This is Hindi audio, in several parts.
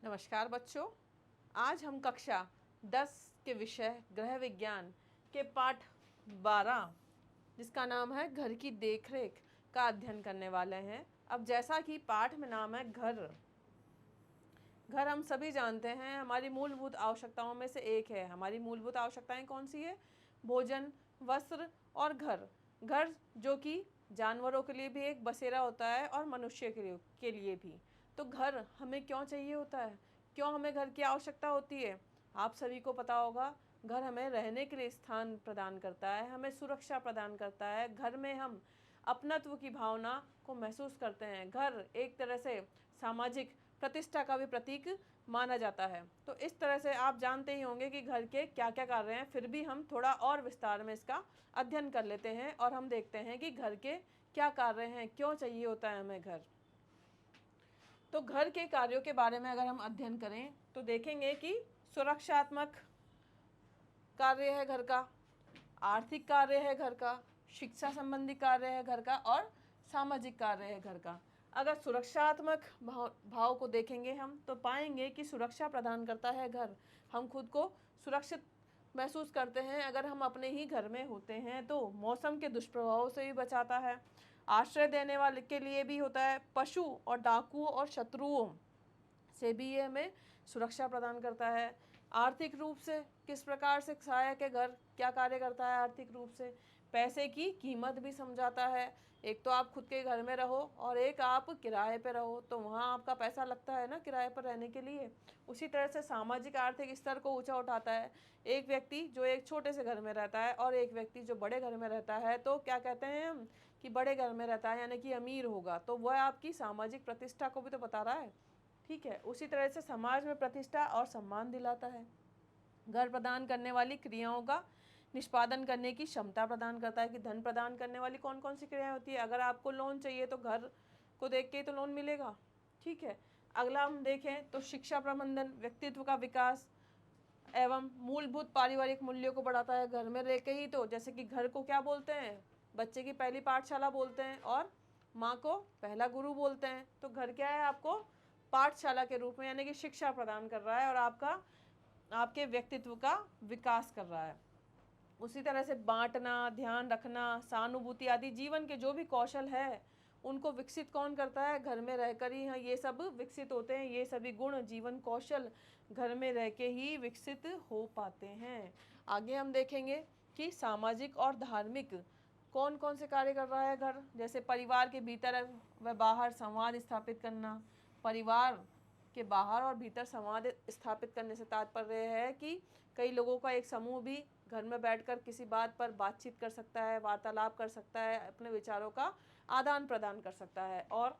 नमस्कार बच्चों। आज हम कक्षा 10 के विषय गृह विज्ञान के पाठ 12 जिसका नाम है घर की देखरेख का अध्ययन करने वाले हैं। अब जैसा कि पाठ में नाम है घर, घर हम सभी जानते हैं हमारी मूलभूत आवश्यकताओं में से एक है। हमारी मूलभूत आवश्यकताएं कौन सी है? भोजन, वस्त्र और घर। घर जो कि जानवरों के लिए भी एक बसेरा होता है और मनुष्य के लिए भी। तो घर हमें क्यों चाहिए होता है, क्यों हमें घर की आवश्यकता होती है? आप सभी को पता होगा, घर हमें रहने के लिए स्थान प्रदान करता है, हमें सुरक्षा प्रदान करता है। घर में हम अपनत्व की भावना को महसूस करते हैं। घर एक तरह से सामाजिक प्रतिष्ठा का भी प्रतीक माना जाता है। तो इस तरह से आप जानते ही होंगे कि घर के क्या क्या कार्य हैं। फिर भी हम थोड़ा और विस्तार में इसका अध्ययन कर लेते हैं और हम देखते हैं कि घर के क्या कार्य हैं, क्यों चाहिए होता है हमें घर। तो घर के कार्यों के बारे में अगर हम अध्ययन करें तो देखेंगे कि सुरक्षात्मक कार्य है घर का, आर्थिक कार्य है घर का, शिक्षा संबंधी कार्य है घर का और सामाजिक कार्य है घर का। अगर सुरक्षात्मक भाव को देखेंगे हम तो पाएंगे कि सुरक्षा प्रदान करता है घर। हम खुद को सुरक्षित महसूस करते हैं अगर हम अपने ही घर में होते हैं। तो मौसम के दुष्प्रभावों से भी बचाता है, आश्रय देने वाले के लिए भी होता है, पशु और डाकुओं और शत्रुओं से भी ये हमें सुरक्षा प्रदान करता है। आर्थिक रूप से किस प्रकार से सहायक है घर, क्या कार्य करता है आर्थिक रूप से? पैसे की कीमत भी समझाता है। एक तो आप खुद के घर में रहो और एक आप किराए पे रहो, तो वहाँ आपका पैसा लगता है ना किराए पर रहने के लिए। उसी तरह से सामाजिक आर्थिक स्तर को ऊंचा उठाता है। एक व्यक्ति जो एक छोटे से घर में रहता है और एक व्यक्ति जो बड़े घर में रहता है, तो क्या कहते हैं हम कि बड़े घर में रहता है यानी कि अमीर होगा, तो वह आपकी सामाजिक प्रतिष्ठा को भी तो बता रहा है। ठीक है, उसी तरह से समाज में प्रतिष्ठा और सम्मान दिलाता है। घर प्रदान करने वाली क्रियाओं का निष्पादन करने की क्षमता प्रदान करता है कि धन प्रदान करने वाली कौन कौन सी क्रियाएं होती है। अगर आपको लोन चाहिए तो घर को देख के ही तो लोन मिलेगा। ठीक है, अगला हम देखें तो शिक्षा प्रबंधन, व्यक्तित्व का विकास एवं मूलभूत पारिवारिक मूल्यों को बढ़ाता है घर में रह के ही। तो जैसे कि घर को क्या बोलते हैं? बच्चे की पहली पाठशाला बोलते हैं और माँ को पहला गुरु बोलते हैं। तो घर क्या है? आपको पाठशाला के रूप में यानी कि शिक्षा प्रदान कर रहा है और आपके व्यक्तित्व का विकास कर रहा है। उसी तरह से बांटना, ध्यान रखना, सहानुभूति आदि जीवन के जो भी कौशल है उनको विकसित कौन करता है? घर में रहकर ही ये सब विकसित होते हैं। ये सभी गुण, जीवन कौशल घर में रह के ही विकसित हो पाते हैं। आगे हम देखेंगे कि सामाजिक और धार्मिक कौन कौन से कार्य कर रहा है घर। जैसे परिवार के भीतर व बाहर संवाद स्थापित करना। परिवार के बाहर और भीतर संवाद स्थापित करने से तात्पर्य है कि कई लोगों का एक समूह भी घर में बैठकर किसी बात पर बातचीत कर सकता है, वार्तालाप कर सकता है, अपने विचारों का आदान प्रदान कर सकता है और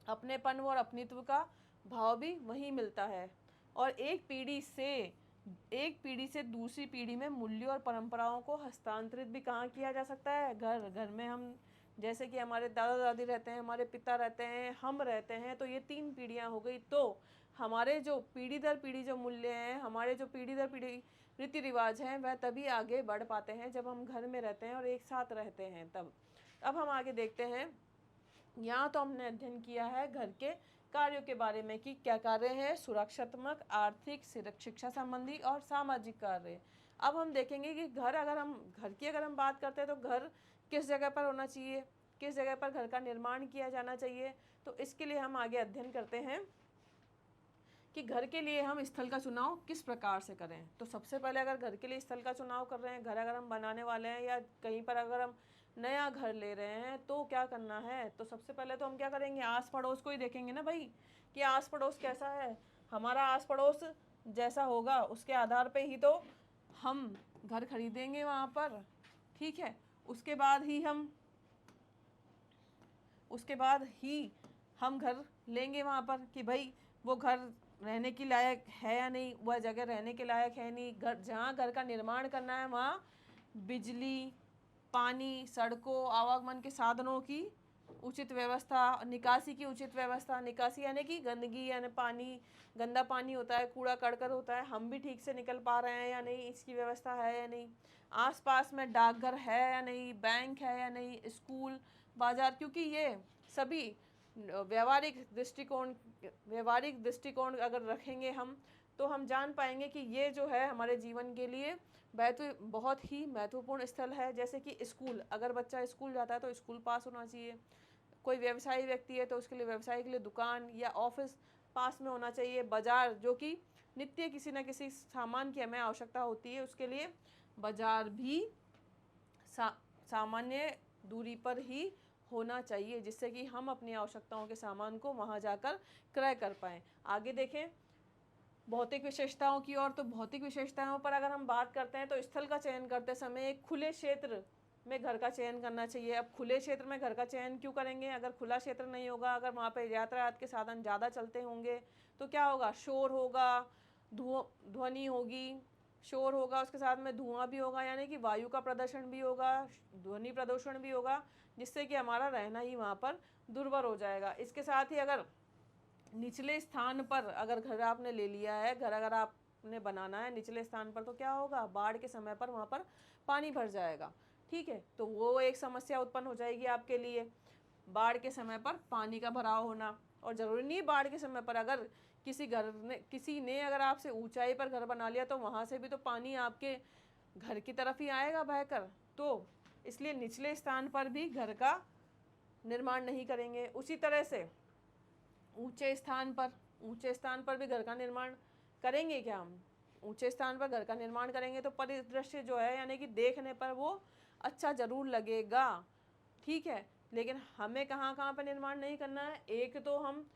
अपनेपन और अपनित्व का भाव भी वहीं मिलता है। और एक पीढ़ी से दूसरी पीढ़ी में मूल्यों और परंपराओं को हस्तांतरित भी कहाँ किया जा सकता है? घर में हम जैसे कि हमारे दादा दादी रहते हैं, हमारे पिता रहते हैं, हम रहते हैं, तो ये 3 पीढ़ियाँ हो गई। तो हमारे जो पीढ़ी दर पीढ़ी जो मूल्य हैं, हमारे जो पीढ़ी दर पीढ़ी रीति रिवाज हैं, वह तभी आगे बढ़ पाते हैं जब हम घर में रहते हैं और एक साथ रहते हैं तब। अब हम आगे देखते हैं। यहाँ तो हमने अध्ययन किया है घर के कार्यों के बारे में कि क्या कार्य है? सुरक्षात्मक, आर्थिक, शिक्षा संबंधी और सामाजिक कार्य। अब हम देखेंगे कि घर की अगर हम बात करते हैं तो घर किस जगह पर होना चाहिए, किस जगह पर घर का निर्माण किया जाना चाहिए। तो इसके लिए हम आगे अध्ययन करते हैं कि घर के लिए हम स्थल का चुनाव किस प्रकार से करें। तो सबसे पहले अगर घर के लिए स्थल का चुनाव कर रहे हैं, घर अगर हम बनाने वाले हैं या कहीं पर अगर हम नया घर ले रहे हैं तो क्या करना है? तो सबसे पहले तो हम क्या करेंगे? आस पड़ोस को ही देखेंगे ना भाई, कि आस पड़ोस कैसा है। हमारा आस पड़ोस जैसा होगा उसके आधार पे ही तो हम घर खरीदेंगे वहाँ पर। ठीक है, उसके बाद ही हम घर लेंगे वहाँ पर कि भाई वो घर रहने के लायक है या नहीं, वह जगह रहने के लायक है नहीं। जहाँ घर का निर्माण करना है वहाँ बिजली, पानी, सड़कों, आवागमन के साधनों की उचित व्यवस्था, निकासी की उचित व्यवस्था। निकासी यानी कि गंदगी, यानी पानी, गंदा पानी होता है, कूड़ा करकट होता है, हम भी ठीक से निकल पा रहे हैं या नहीं, इसकी व्यवस्था है या नहीं। आसपास में डाकघर है या नहीं, बैंक है या नहीं, स्कूल, बाजार, क्योंकि ये सभी व्यवहारिक दृष्टिकोण अगर रखेंगे हम, तो हम जान पाएंगे कि ये जो है हमारे जीवन के लिए बहुत ही महत्वपूर्ण स्थल है। जैसे कि स्कूल, अगर बच्चा स्कूल जाता है तो स्कूल पास होना चाहिए। कोई व्यवसायी व्यक्ति है तो उसके लिए व्यवसाय के लिए दुकान या ऑफिस पास में होना चाहिए। बाजार, जो कि नित्य किसी न किसी सामान की हमें आवश्यकता होती है, उसके लिए बाजार भी सामान्य दूरी पर ही होना चाहिए, जिससे कि हम अपनी आवश्यकताओं के सामान को वहां जाकर क्रय कर पाएँ। आगे देखें भौतिक विशेषताओं की ओर। तो भौतिक विशेषताओं पर अगर हम बात करते हैं तो स्थल का चयन करते समय एक खुले क्षेत्र में घर का चयन करना चाहिए। अब खुले क्षेत्र में घर का चयन क्यों करेंगे? अगर खुला क्षेत्र नहीं होगा, अगर वहाँ पर यातायात के साधन ज़्यादा चलते होंगे तो क्या होगा? शोर होगा, ध्वनि होगी, शोर होगा, उसके साथ में धुआं भी होगा, यानी कि वायु का प्रदूषण भी होगा, ध्वनि प्रदूषण भी होगा, जिससे कि हमारा रहना ही वहाँ पर दुर्भर हो जाएगा। इसके साथ ही अगर निचले स्थान पर अगर घर आपने ले लिया है, घर अगर आपने बनाना है निचले स्थान पर, तो क्या होगा? बाढ़ के समय पर वहाँ पर पानी भर जाएगा। ठीक है, तो वो एक समस्या उत्पन्न हो जाएगी आपके लिए, बाढ़ के समय पर पानी का भराव होना। और ज़रूरी नहीं बाढ़ के समय पर, अगर किसी ने अगर आपसे ऊंचाई पर घर बना लिया तो वहाँ से भी तो पानी आपके घर की तरफ ही आएगा बहकर। तो इसलिए निचले स्थान पर भी घर का निर्माण नहीं करेंगे। उसी तरह से ऊंचे स्थान पर भी घर का निर्माण करेंगे। क्या हम ऊंचे स्थान पर घर का निर्माण करेंगे तो परिदृश्य जो है, यानी कि देखने पर वो अच्छा जरूर लगेगा। ठीक है, लेकिन हमें कहाँ कहाँ पर निर्माण नहीं करना है? एक तो हम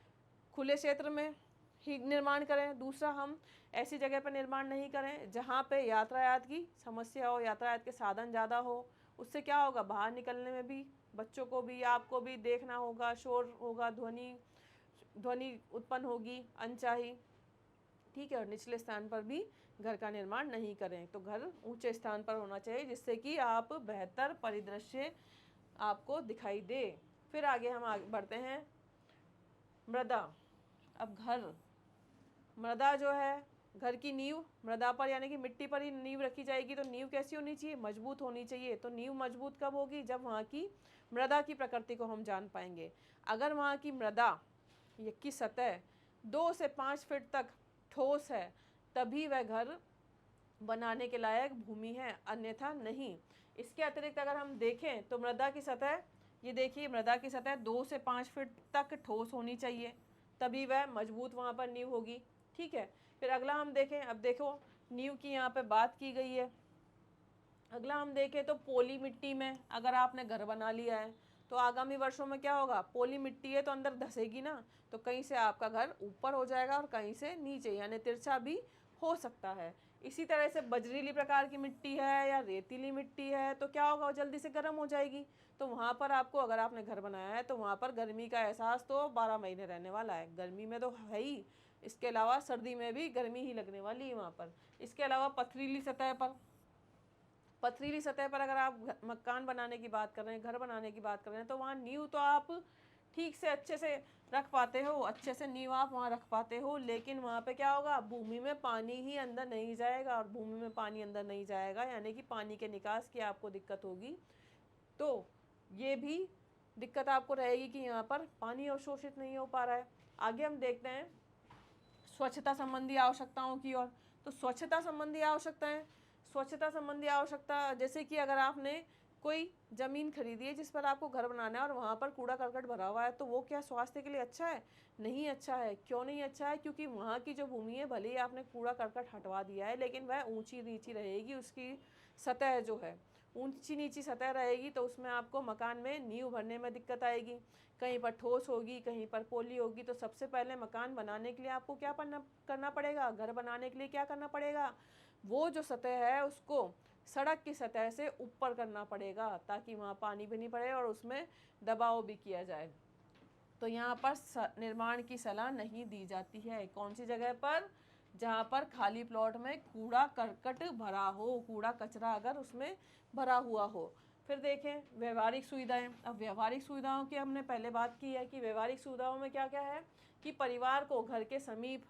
खुले क्षेत्र में ही निर्माण करें, दूसरा हम ऐसी जगह पर निर्माण नहीं करें जहाँ पे यातायात की समस्या हो, यातायात के साधन ज़्यादा हो। उससे क्या होगा? बाहर निकलने में भी बच्चों को भी, आपको भी देखना होगा, शोर होगा, ध्वनि उत्पन्न होगी अनचाही। ठीक है, और निचले स्थान पर भी घर का निर्माण नहीं करें। तो घर ऊंचे स्थान पर होना चाहिए, जिससे कि आप बेहतर परिदृश्य आपको दिखाई दे। फिर आगे हम आगे बढ़ते हैं। मृदा। अब मृदा जो है, घर की नींव मृदा पर यानी कि मिट्टी पर ही नींव रखी जाएगी। तो नींव कैसी होनी चाहिए? मजबूत होनी चाहिए। तो नींव मजबूत कब होगी? जब वहाँ की मृदा की प्रकृति को हम जान पाएंगे। अगर वहाँ की मृदा की सतह 2 से 5 फीट तक ठोस है, तभी वह घर बनाने के लायक भूमि है, अन्यथा नहीं। इसके अतिरिक्त अगर हम देखें तो मृदा की सतह, ये देखिए, मृदा की सतह 2 से 5 फीट तक ठोस होनी चाहिए, तभी वह मजबूत वहाँ पर नींव होगी। ठीक है, फिर अगला हम देखें। अब देखो, नींव की यहाँ पे बात की गई है। अगला हम देखें तो पोली मिट्टी में अगर आपने घर बना लिया है तो आगामी वर्षों में क्या होगा? पोली मिट्टी है तो अंदर धसेगी ना, तो कहीं से आपका घर ऊपर हो जाएगा और कहीं से नीचे, यानी तिरछा भी हो सकता है। इसी तरह से बजरीली प्रकार की मिट्टी है या रेतीली मिट्टी है तो क्या होगा? वो जल्दी से गर्म हो जाएगी। तो वहाँ पर आपको, अगर आपने घर बनाया है तो वहाँ पर गर्मी का एहसास तो 12 महीने रहने वाला है। गर्मी में तो है ही, इसके अलावा सर्दी में भी गर्मी ही लगने वाली है वहाँ पर। इसके अलावा पथरीली सतह पर अगर आप मकान बनाने की बात कर रहे हैं, घर बनाने की बात कर रहे हैं, तो वहाँ नींव तो आप ठीक से अच्छे से रख पाते हो, अच्छे से नींव आप वहाँ रख पाते हो, लेकिन वहाँ पे क्या होगा? भूमि में पानी ही अंदर नहीं जाएगा, और भूमि में पानी अंदर नहीं जाएगा यानी कि पानी के निकास की आपको दिक्कत होगी। तो ये भी दिक्कत आपको रहेगी कि यहाँ पर पानी अवशोषित नहीं हो पा रहा है। आगे हम देखते हैं स्वच्छता संबंधी आवश्यकताओं की ओर। तो स्वच्छता संबंधी आवश्यकता जैसे कि अगर आपने कोई ज़मीन खरीदी है जिस पर आपको घर बनाना है और वहाँ पर कूड़ा करकट भरा हुआ है, तो वो क्या स्वास्थ्य के लिए अच्छा है? नहीं अच्छा है। क्यों नहीं अच्छा है? क्योंकि वहाँ की जो भूमि है, भले ही आपने कूड़ा करकट हटवा दिया है, लेकिन वह ऊंची नीची रहेगी। उसकी सतह जो है ऊंची नीची सतह रहेगी, तो उसमें आपको मकान में नींव भरने में दिक्कत आएगी। कहीं पर ठोस होगी, कहीं पर पोली होगी। तो सबसे पहले मकान बनाने के लिए आपको क्या करना पड़ेगा? घर बनाने के लिए क्या करना पड़ेगा? वो जो सतह है उसको सड़क की सतह से ऊपर करना पड़ेगा, ताकि वहाँ पानी भी नहीं पड़े और उसमें दबाव भी किया जाए। तो यहाँ पर निर्माण की सलाह नहीं दी जाती है। कौन सी जगह पर? जहाँ पर खाली प्लॉट में कूड़ा करकट भरा हो, कूड़ा कचरा अगर उसमें भरा हुआ हो। फिर देखें व्यवहारिक सुविधाएं। अब व्यवहारिक सुविधाओं की हमने पहले बात की है कि व्यवहारिक सुविधाओं में क्या क्या है कि परिवार को घर के समीप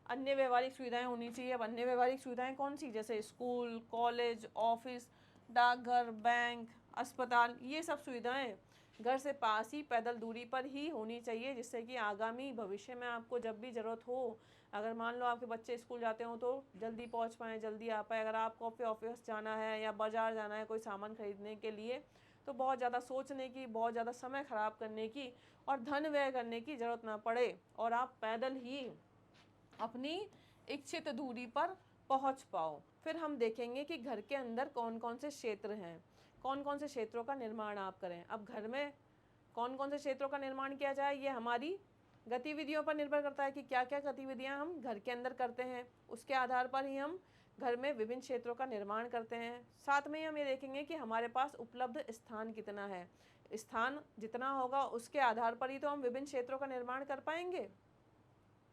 अन्य व्यवहारिक सुविधाएं होनी चाहिए। अब अन्य व्यवहारिक सुविधाएं कौन सी? जैसे स्कूल, कॉलेज, ऑफिस, डाकघर, बैंक, अस्पताल, ये सब सुविधाएं घर से पास ही पैदल दूरी पर ही होनी चाहिए, जिससे कि आगामी भविष्य में आपको जब भी ज़रूरत हो, अगर मान लो आपके बच्चे स्कूल जाते हो तो जल्दी पहुंच पाएँ, जल्दी आ पाए। अगर आपको अपने ऑफिस जाना है या बाज़ार जाना है कोई सामान खरीदने के लिए, तो बहुत ज़्यादा सोचने की, बहुत ज़्यादा समय ख़राब करने की और धन व्यय करने की ज़रूरत ना पड़े और आप पैदल ही अपनी इच्छित दूरी पर पहुंच पाओ। फिर हम देखेंगे कि घर के अंदर कौन कौन से क्षेत्र हैं, कौन कौन से क्षेत्रों का निर्माण आप करें। अब घर में कौन कौन से क्षेत्रों का निर्माण किया जाए, ये हमारी गतिविधियों पर निर्भर करता है कि क्या क्या गतिविधियां हम घर के अंदर करते हैं। उसके आधार पर ही हम घर में विभिन्न क्षेत्रों का निर्माण करते हैं। साथ में हम ये देखेंगे कि हमारे पास उपलब्ध स्थान कितना है। स्थान जितना होगा उसके आधार पर ही तो हम विभिन्न क्षेत्रों का निर्माण कर पाएंगे।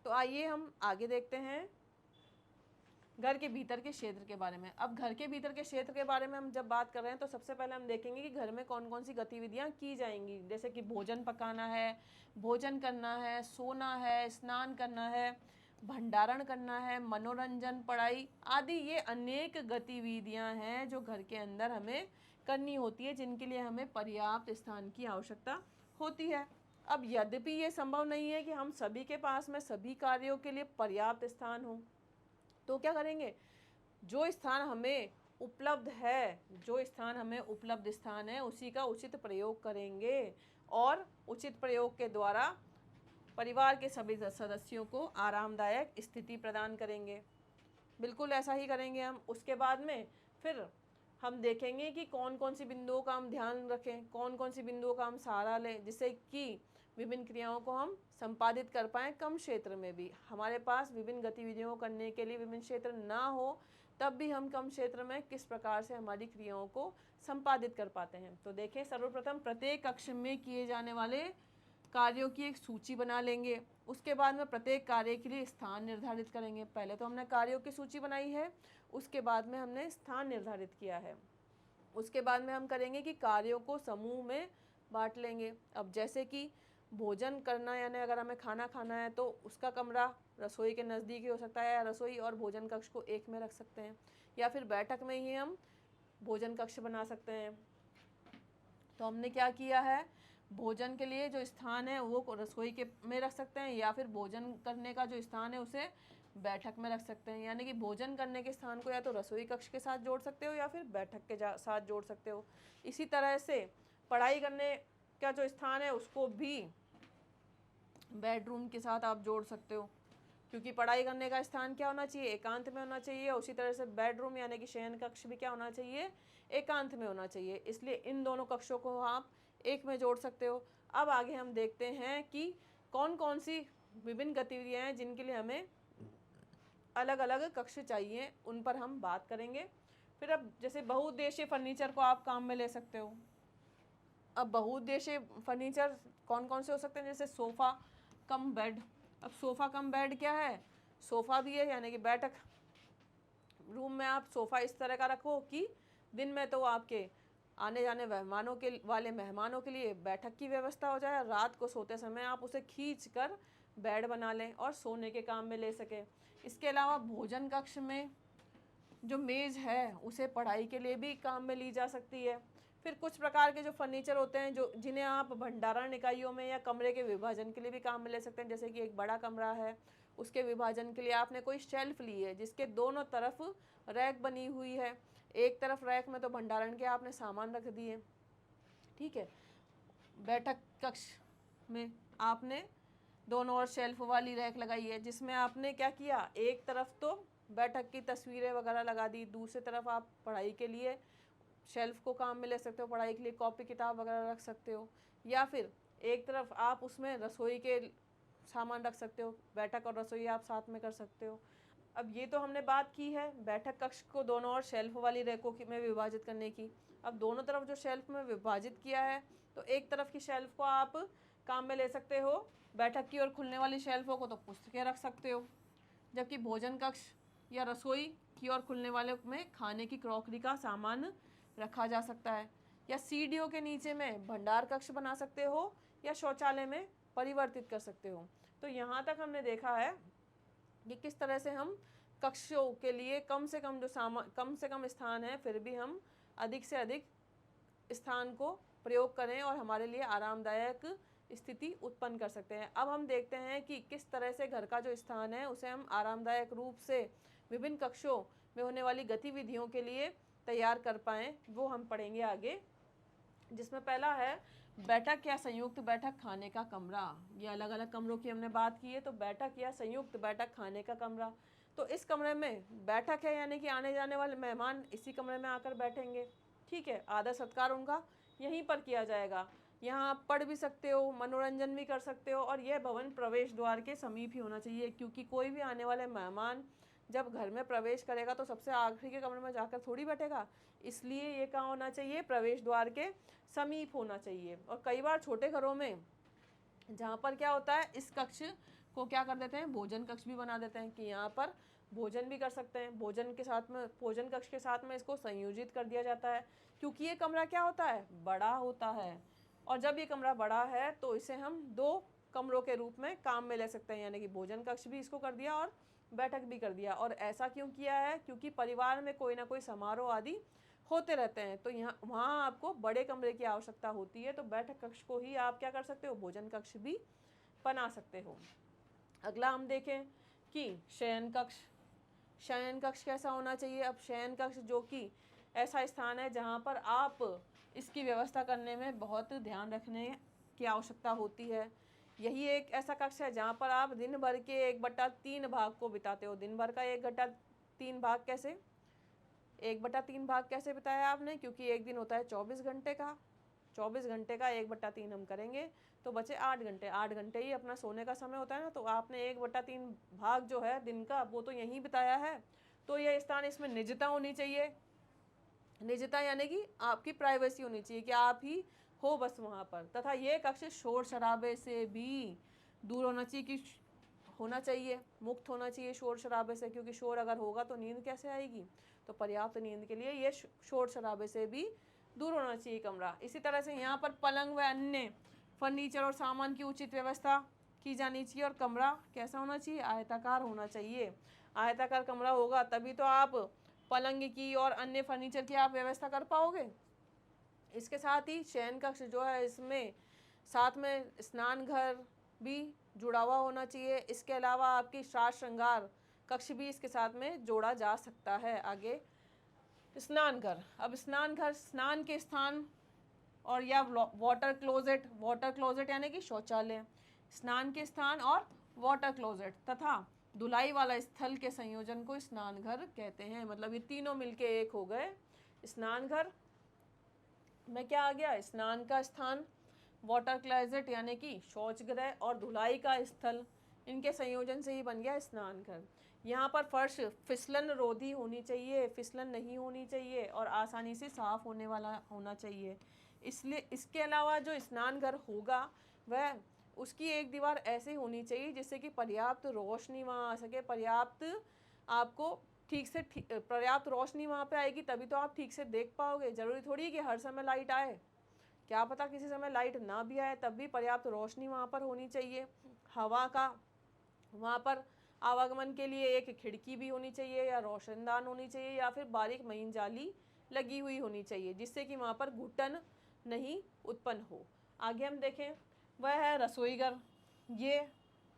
तो आइए हम आगे देखते हैं घर के भीतर के क्षेत्र के बारे में। अब घर के भीतर के क्षेत्र के बारे में हम जब बात कर रहे हैं तो सबसे पहले हम देखेंगे कि घर में कौन कौन सी गतिविधियां की जाएंगी, जैसे कि भोजन पकाना है, भोजन करना है, सोना है, स्नान करना है, भंडारण करना है, मनोरंजन, पढ़ाई आदि। ये अनेक गतिविधियां हैं जो घर के अंदर हमें करनी होती है, जिनके लिए हमें पर्याप्त स्थान की आवश्यकता होती है। अब यद्यपि ये संभव नहीं है कि हम सभी के पास में सभी कार्यों के लिए पर्याप्त स्थान हो, तो क्या करेंगे, जो स्थान हमें उपलब्ध है, जो स्थान हमें उपलब्ध स्थान है उसी का उचित प्रयोग करेंगे और उचित प्रयोग के द्वारा परिवार के सभी सदस्यों को आरामदायक स्थिति प्रदान करेंगे। बिल्कुल ऐसा ही करेंगे हम। उसके बाद में फिर हम देखेंगे कि कौन कौन सी बिंदुओं का हम ध्यान रखें, कौन कौन सी बिंदुओं का हम सहारा लें, जिससे कि विभिन्न क्रियाओं को हम संपादित कर पाएँ कम क्षेत्र में भी। हमारे पास विभिन्न गतिविधियों करने के लिए विभिन्न क्षेत्र ना हो, तब भी हम कम क्षेत्र में किस प्रकार से हमारी क्रियाओं को संपादित कर पाते हैं। तो देखें, सर्वप्रथम प्रत्येक कक्ष में किए जाने वाले कार्यों की एक सूची बना लेंगे। उसके बाद में प्रत्येक कार्य के लिए स्थान निर्धारित करेंगे। पहले तो हमने कार्यों की सूची बनाई है, उसके बाद में हमने स्थान निर्धारित किया है। उसके बाद में हम करेंगे कि कार्यों को समूह में बांट लेंगे। अब जैसे कि भोजन करना, यानी अगर हमें खाना खाना है तो उसका कमरा रसोई के नज़दीक ही हो सकता है, या रसोई और भोजन कक्ष को एक में रख सकते हैं, या फिर बैठक में ही हम भोजन कक्ष बना सकते हैं। तो हमने क्या किया है, भोजन के लिए जो स्थान है वो रसोई के में रख सकते हैं, या फिर भोजन करने का जो स्थान है उसे बैठक में रख सकते हैं। यानी कि भोजन करने के स्थान को या तो रसोई कक्ष के साथ जोड़ सकते हो या फिर बैठक के साथ जोड़ सकते हो। इसी तरह से पढ़ाई करने का जो स्थान है उसको भी बेडरूम के साथ आप जोड़ सकते हो, क्योंकि पढ़ाई करने का स्थान क्या होना चाहिए, एकांत में होना चाहिए। उसी तरह से बेडरूम यानी कि शयन कक्ष भी क्या होना चाहिए, एकांत में होना चाहिए। इसलिए इन दोनों कक्षों को आप एक में जोड़ सकते हो। अब आगे हम देखते हैं कि कौन कौन सी विभिन्न गतिविधियां हैं जिनके लिए हमें अलग अलग कक्ष चाहिए, उन पर हम बात करेंगे। फिर अब जैसे बहुउद्देशीय फर्नीचर को आप काम में ले सकते हो। अब बहुउद्देशीय फर्नीचर कौन कौन से हो सकते हैं, जैसे सोफ़ा कम बेड। अब सोफ़ा कम बेड क्या है, सोफ़ा भी है यानी कि बैठक। रूम में आप सोफ़ा इस तरह का रखो कि दिन में तो आपके आने जाने मेहमानों के लिए बैठक की व्यवस्था हो जाए, रात को सोते समय आप उसे खींच कर बेड बना लें और सोने के काम में ले सकें। इसके अलावा भोजन कक्ष में जो मेज़ है उसे पढ़ाई के लिए भी काम में ली जा सकती है। फिर कुछ प्रकार के जो फर्नीचर होते हैं जो जिन्हें आप भंडारण इकाइयों में या कमरे के विभाजन के लिए भी काम में ले सकते हैं। जैसे कि एक बड़ा कमरा है, उसके विभाजन के लिए आपने कोई शेल्फ ली है जिसके दोनों तरफ रैक बनी हुई है। एक तरफ रैक में तो भंडारण के आपने सामान रख दिए, ठीक है। बैठक कक्ष में आपने दोनों ओर शेल्फ वाली रैक लगाई है, जिसमें आपने क्या किया, एक तरफ तो बैठक की तस्वीरें वगैरह लगा दी, दूसरी तरफ आप पढ़ाई के लिए शेल्फ को काम में ले सकते हो, पढ़ाई के लिए कॉपी किताब वगैरह रख सकते हो, या फिर एक तरफ आप उसमें रसोई के सामान रख सकते हो। बैठक और रसोई आप साथ में कर सकते हो। अब ये तो हमने बात की है बैठक कक्ष को दोनों ओर शेल्फ वाली रैकों में विभाजित करने की। अब दोनों तरफ जो शेल्फ में विभाजित किया है, तो एक तरफ की शेल्फ को आप काम में ले सकते हो, बैठक की ओर खुलने वाली शेल्फों को तो पुस्तकें रख सकते हो, जबकि भोजन कक्ष या रसोई की ओर खुलने वाले में खाने की क्रॉकरी का सामान रखा जा सकता है। या सीढ़ियों के नीचे में भंडार कक्ष बना सकते हो या शौचालय में परिवर्तित कर सकते हो। तो यहाँ तक हमने देखा है कि किस तरह से हम कक्षों के लिए कम से कम स्थान है, फिर भी हम अधिक से अधिक स्थान को प्रयोग करें और हमारे लिए आरामदायक स्थिति उत्पन्न कर सकते हैं। अब हम देखते हैं कि किस तरह से घर का जो स्थान है उसे हम आरामदायक रूप से विभिन्न कक्षों में होने वाली गतिविधियों के लिए तैयार कर पाएँ, वो हम पढ़ेंगे आगे। जिसमें पहला है बैठक या संयुक्त बैठक खाने का कमरा। ये अलग अलग कमरों की हमने बात की है, तो बैठक या संयुक्त बैठक खाने का कमरा। तो इस कमरे में बैठक है, यानी कि आने जाने वाले मेहमान इसी कमरे में आकर बैठेंगे, ठीक है। आदर सत्कार उनका यहीं पर किया जाएगा। यहाँ आप पढ़ भी सकते हो, मनोरंजन भी कर सकते हो, और यह भवन प्रवेश द्वार के समीप ही होना चाहिए, क्योंकि कोई भी आने वाले मेहमान जब घर में प्रवेश करेगा तो सबसे आखिरी के कमरे में जाकर थोड़ी बैठेगा, इसलिए ये कहाँ होना चाहिए, प्रवेश द्वार के समीप होना चाहिए। और कई बार छोटे घरों में जहाँ पर क्या होता है, इस कक्ष को क्या कर देते हैं, भोजन कक्ष भी बना देते हैं कि यहाँ पर भोजन भी कर सकते हैं। भोजन के साथ में, भोजन कक्ष के साथ में इसको संयोजित कर दिया जाता है, क्योंकि ये कमरा क्या होता है, बड़ा होता है। और जब ये कमरा बड़ा है तो इसे हम दो कमरों के रूप में काम में ले सकते हैं, यानी कि भोजन कक्ष भी इसको कर दिया और बैठक भी कर दिया। और ऐसा क्यों किया है, क्योंकि परिवार में कोई ना कोई समारोह आदि होते रहते हैं, तो यहाँ वहाँ आपको बड़े कमरे की आवश्यकता होती है, तो बैठक कक्ष को ही आप क्या कर सकते हो, भोजन कक्ष भी बना सकते हो। अगला हम देखें कि शयन कक्ष। शयन कक्ष कैसा होना चाहिए। अब शयन कक्ष जो कि ऐसा स्थान है जहाँ पर आप इसकी व्यवस्था करने में बहुत ध्यान रखने की आवश्यकता होती है। यही एक ऐसा कक्ष है जहाँ पर आप दिन भर के 1/3 भाग को बिताते हो। दिन भर का 1/3 भाग कैसे, 1/3 भाग कैसे बिताया आपने, क्योंकि एक दिन होता है 24 घंटे का, 24 घंटे का 1/3 हम करेंगे तो बचे 8 घंटे। 8 घंटे ही अपना सोने का समय होता है ना, तो आपने 1/3 भाग जो है दिन का वो तो यहीं बिताया है। तो यह स्थान, इसमें निजता होनी चाहिए। निजता यानी कि आपकी प्राइवेसी होनी चाहिए कि आप ही हो बस वहाँ पर। तथा ये कक्ष शोर शराबे से भी दूर होना चाहिए, कि होना चाहिए, मुक्त होना चाहिए शोर शराबे से, क्योंकि शोर अगर होगा तो नींद कैसे आएगी। तो पर्याप्त नींद के लिए ये शोर शराबे से भी दूर होना चाहिए कमरा। इसी तरह से यहाँ पर पलंग व अन्य फर्नीचर और सामान की उचित व्यवस्था की जानी चाहिए। और कमरा कैसा होना चाहिए, आयताकार होना चाहिए। आयताकार कमरा होगा तभी तो आप पलंग की और अन्य फर्नीचर की आप व्यवस्था कर पाओगे। इसके साथ ही शयन कक्ष जो है, इसमें साथ में स्नान घर भी जुड़ा हुआ होना चाहिए। इसके अलावा आपकी साज श्रृंगार कक्ष भी इसके साथ में जोड़ा जा सकता है। आगे स्नान घर। अब स्नान घर स्नान के स्थान और या वाटर क्लोजेट, वाटर क्लोजेट यानी कि शौचालय, स्नान के स्थान और वाटर क्लोजेट तथा धुलाई वाला स्थल के संयोजन को स्नान घर कहते हैं। मतलब ये तीनों मिलके एक हो गए। स्नान घर में क्या आ गया, स्नान का स्थान, वाटर क्लोजेट यानी कि शौचगृह और धुलाई का स्थल, इनके संयोजन से ही बन गया स्नान घर। यहाँ पर फर्श फिसलन रोधी होनी चाहिए, फिसलन नहीं होनी चाहिए, और आसानी से साफ होने वाला होना चाहिए। इसलिए इसके अलावा जो स्नान घर होगा वह उसकी एक दीवार ऐसी होनी चाहिए जिससे कि पर्याप्त रोशनी वहाँ आ सके। पर्याप्त आपको ठीक से पर्याप्त रोशनी वहाँ पे आएगी तभी तो आप ठीक से देख पाओगे। ज़रूरी थोड़ी है कि हर समय लाइट आए, क्या पता किसी समय लाइट ना भी आए, तब भी पर्याप्त रोशनी वहाँ पर होनी चाहिए। हवा का वहाँ पर आवागमन के लिए एक खिड़की भी होनी चाहिए, या रोशनदान होनी चाहिए, या फिर बारीक महीन जाली लगी हुई होनी चाहिए, जिससे कि वहाँ पर घुटन नहीं उत्पन्न हो। आगे हम देखें वह है रसोई घर। ये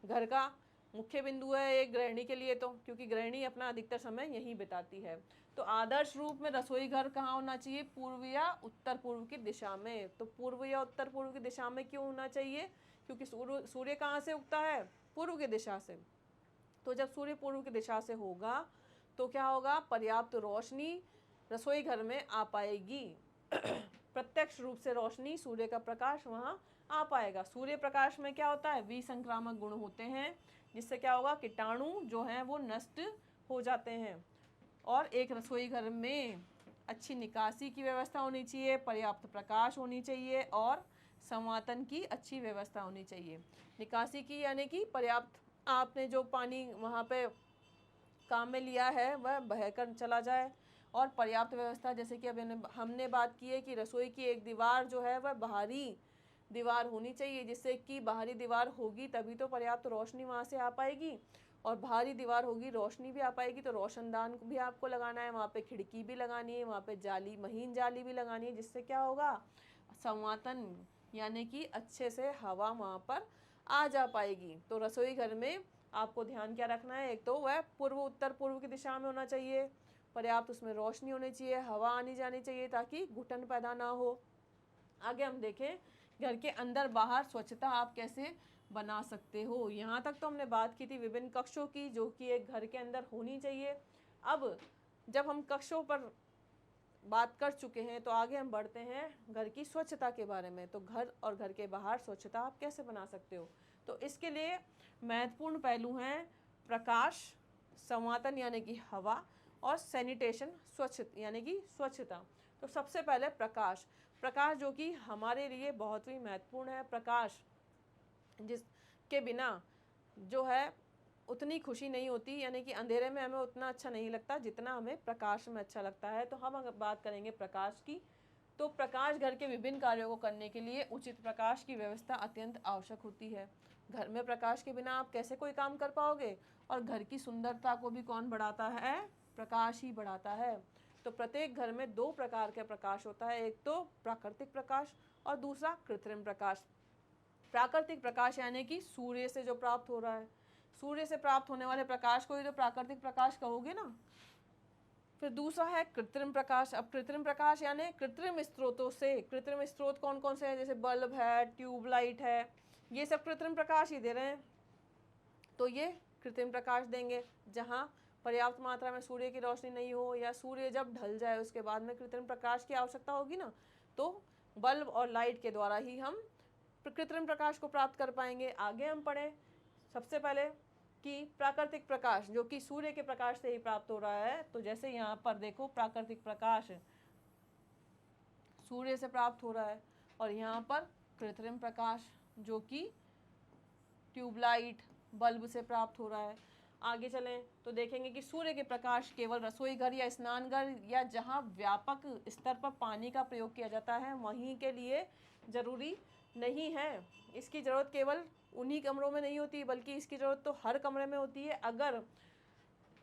घर का मुख्य बिंदु है एक गृहिणी के लिए, तो क्योंकि गृहिणी अपना अधिकतर समय यहीं बिताती है। तो आदर्श रूप में रसोई घर कहाँ होना चाहिए, पूर्व या उत्तर पूर्व की दिशा में। तो पूर्व या उत्तर पूर्व की दिशा में क्यों होना चाहिए, क्योंकि सूर्य कहाँ से उगता है, पूर्व की दिशा से। तो जब सूर्य पूर्व की दिशा से होगा तो क्या होगा, पर्याप्त रोशनी रसोई घर में आ पाएगी। प्रत्यक्ष रूप से रोशनी, सूर्य का प्रकाश वहाँ आ पाएगा। सूर्य प्रकाश में क्या होता है, विसंक्रामक गुण होते हैं, जिससे क्या होगा, कीटाणु जो हैं वो नष्ट हो जाते हैं। और एक रसोई घर में अच्छी निकासी की व्यवस्था होनी चाहिए, पर्याप्त प्रकाश होनी चाहिए, और संवातन की अच्छी व्यवस्था होनी चाहिए। निकासी की यानी कि पर्याप्त, आपने जो पानी वहाँ पे काम में लिया है वह बहकर चला जाए। और पर्याप्त व्यवस्था, जैसे कि अभी हमने बात की है कि रसोई की एक दीवार जो है वह बाहरी दीवार होनी चाहिए, जिससे कि बाहरी दीवार होगी तभी तो पर्याप्त रोशनी वहाँ से आ पाएगी, और बाहरी दीवार होगी रोशनी भी आ पाएगी। तो रोशनदान भी आपको लगाना है, वहाँ पे खिड़की भी लगानी है, वहाँ पे जाली, महीन जाली भी लगानी है, जिससे क्या होगा, संवातन यानी कि अच्छे से हवा वहाँ पर आ जा पाएगी। तो रसोई घर में आपको ध्यान क्या रखना है, एक तो वह पूर्व उत्तर पूर्व की दिशा में होना चाहिए, पर्याप्त उसमें रोशनी होनी चाहिए, हवा आनी जानी चाहिए ताकि घुटन पैदा ना हो। आगे हम देखें घर के अंदर बाहर स्वच्छता आप कैसे बना सकते हो। यहाँ तक तो हमने बात की थी विभिन्न कक्षों की जो कि एक घर के अंदर होनी चाहिए। अब जब हम कक्षों पर बात कर चुके हैं तो आगे हम बढ़ते हैं घर की स्वच्छता के बारे में। तो घर और घर के बाहर स्वच्छता आप कैसे बना सकते हो, तो इसके लिए महत्वपूर्ण पहलू हैं प्रकाश, संवातन यानी कि हवा, और सैनिटेशन स्वच्छ यानी कि स्वच्छता। तो सबसे पहले प्रकाश, प्रकाश जो कि हमारे लिए बहुत ही महत्वपूर्ण है। प्रकाश जिसके बिना जो है उतनी खुशी नहीं होती, यानी कि अंधेरे में हमें उतना अच्छा नहीं लगता जितना हमें प्रकाश में अच्छा लगता है। तो हम अगर बात करेंगे प्रकाश की, तो प्रकाश घर के विभिन्न कार्यों को करने के लिए उचित प्रकाश की व्यवस्था अत्यंत आवश्यक होती है। घर में प्रकाश के बिना आप कैसे कोई काम कर पाओगे, और घर की सुंदरता को भी कौन बढ़ाता है, प्रकाश ही बढ़ाता है। तो प्रत्येक घर में दो प्रकार के प्रकाश होता है, एक तो प्राकृतिक प्रकाश और दूसरा कृत्रिम प्रकाश। प्राकृतिक प्रकाश यानी कि सूर्य से जो प्राप्त हो रहा है, सूर्य से प्राप्त होने वाले प्रकाश को ही तो प्राकृतिक प्रकाश कहोगे ना। फिर दूसरा है कृत्रिम प्रकाश। अब कृत्रिम प्रकाश यानी कृत्रिम स्रोतों से, कृत्रिम स्रोत कौन कौन से हैं, जैसे बल्ब है, ट्यूबलाइट है, ये सब कृत्रिम प्रकाश ही दे रहे हैं। तो ये कृत्रिम प्रकाश देंगे जहाँ पर्याप्त मात्रा में सूर्य की रोशनी नहीं हो, या सूर्य जब ढल जाए उसके बाद में कृत्रिम प्रकाश की आवश्यकता होगी ना, तो बल्ब और लाइट के द्वारा ही हम कृत्रिम प्रकाश को प्राप्त कर पाएंगे। आगे हम पढ़ें सबसे पहले कि प्राकृतिक प्रकाश जो कि सूर्य के प्रकाश से ही प्राप्त हो रहा है। तो जैसे यहाँ पर देखो प्राकृतिक प्रकाश सूर्य से प्राप्त हो रहा है, और यहाँ पर कृत्रिम प्रकाश जो कि ट्यूबलाइट बल्ब से प्राप्त हो रहा है। आगे चलें तो देखेंगे कि सूर्य के प्रकाश केवल रसोई घर या स्नान घर या जहाँ व्यापक स्तर पर पानी का प्रयोग किया जाता है वहीं के लिए ज़रूरी नहीं है। इसकी ज़रूरत केवल उन्हीं कमरों में नहीं होती, बल्कि इसकी ज़रूरत तो हर कमरे में होती है। अगर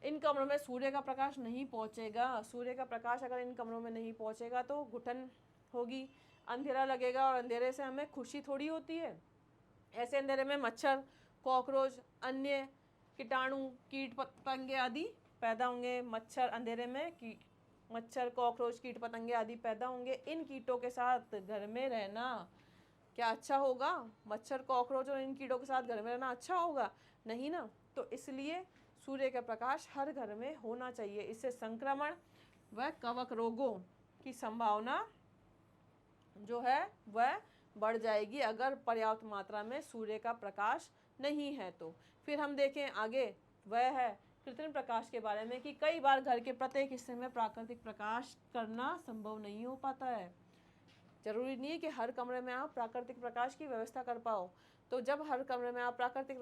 इन कमरों में सूर्य का प्रकाश नहीं पहुँचेगा, सूर्य का प्रकाश अगर इन कमरों में नहीं पहुँचेगा तो घुटन होगी, अंधेरा लगेगा, और अंधेरे से हमें खुशी थोड़ी होती है। ऐसे अंधेरे में मच्छर, कॉकरोच, अन्य कीटाणु, कीट पतंगे आदि पैदा होंगे। मच्छर अंधेरे में मच्छर, कॉकरोच, कीट पतंगे आदि पैदा होंगे। इन कीटों के साथ घर में रहना क्या अच्छा होगा? मच्छर, कॉकरोच और इन कीटों के साथ घर में रहना अच्छा होगा? नहीं ना। तो इसलिए सूर्य का प्रकाश हर घर में होना चाहिए। इससे संक्रमण व कवक रोगों की संभावना जो है वह बढ़ जाएगी अगर पर्याप्त मात्रा में सूर्य का प्रकाश नहीं है तो। फिर हम देखें आगे वह है कृत्रिम प्रकाश के बारे में कि कई बार घर के प्रत्येक हिस्से में प्राकृतिक प्रकाश करना संभव नहीं हो पाता है। जरूरी नहीं है कि हर कमरे में आप प्राकृतिक प्रकाश की व्यवस्था कर पाओ। तो जब हर कमरे में आप प्राकृतिक